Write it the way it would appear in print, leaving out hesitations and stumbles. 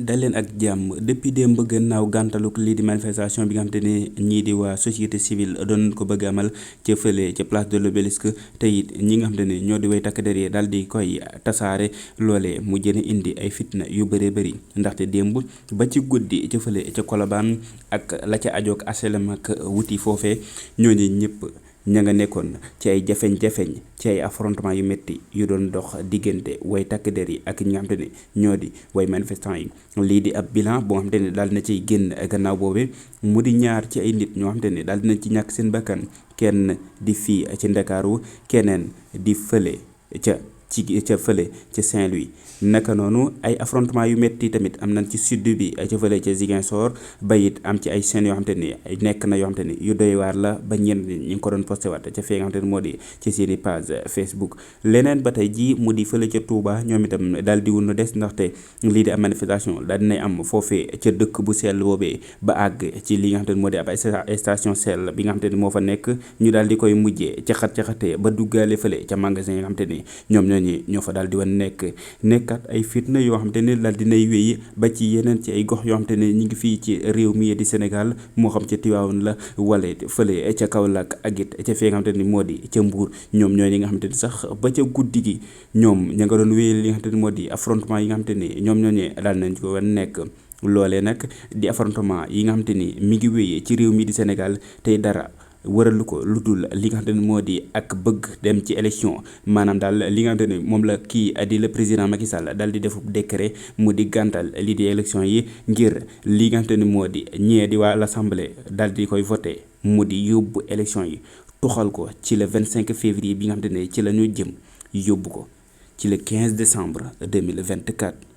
dal leen ak jàmm depuis démb gannaaw gàntaluk lii di manifestation bi nga xamante ne ñii di waa société civile doon ko bëgg amal ca fële ca place de l'Obélisque te it ñi nga xamante ne ñoo di way takk der yi daal di koy tasaare loole mu jën indi ay fitna yu bëree bëri ndaxte démb ba ci guddi ca fële ca Colobane ak la ca ajook HLM ak wuti foofee ñooñu ñëpp ña nga nekkoon ci ay jafeñ-jafeñ ci ay affrontement yu métti yu doon dox diggante way takk der yi ak ñi nga xamante ne ñoo di way manifestant yi lii di ab bilan boo xamante ne daal dina ciy génn gannaaw boobe mu di ñaar ci ay nit ñoo xamante ne daal dinañ ci ñàkk seen bakkan kenn di fii ci Ndakaaru keneen di fële ca fële ca Saint-Louis naka noonu ay affrontement yu métti tamit am nañ ci sud bi ca fële ca Ziguinchor ba it am ci ay scènes yoo xamante ni nekk na yoo xamante ni yu doy waar la ba ñenn ñi ngi ko doon posté waat ca fee nga xamante ni moo di ci seeni page Facebook leneen ba tey ji mu di fële ca Touba ñoom itam daal di wunu des ndaxte lii di am manifestation daal dinay am foofee ca dëkk bu sell boobee ba àgg ci li nga xamante ni moo di ab station sell bi nga xamante ni moo fa nekk ñu daal di koy mujjee caxat-caxatee ba duggaale fële ca magasin yi nga xamante ni ñoo fa daal di wan nekkat ay fitna yoo xamante ne daal dinay wéy ba ci yeneen ci ay gox yoo xamante ne ñu ngi fii ci réew mi di Sénégal moo xam ca Tivaouane la wala fële ca Kaolack ak it ca fee nga xamante ni moo di ca Mbour ñoom ñooy ñi nga xamante ni sax ba ca guddi gi ñoom ña nga doon wéyal li nga xamante ni moo di affrontement yi nga xamante ni ñoom ñooñee daal nañ ko wan nekk loolee nag di affrontement yi nga xamante ni mi ngi wéyee ci réew mi di Sénégal tey dara waralu ko lu dul li nga xamante ne moo di ak bëgg dem ci élection maanaam daal li nga xamante ne moom la kii di le président Macky Sall daal di def décret mu di gàntal lii di élection yi ngir li nga xamante ne moo di ñee di waa l'Assemblée daal di koy voté mu di yóbbu élection yi tuxal ko ci le 25 février bi nga xamante ne ci la ñu jëm yóbbu ko ci le 15 décembre 2024.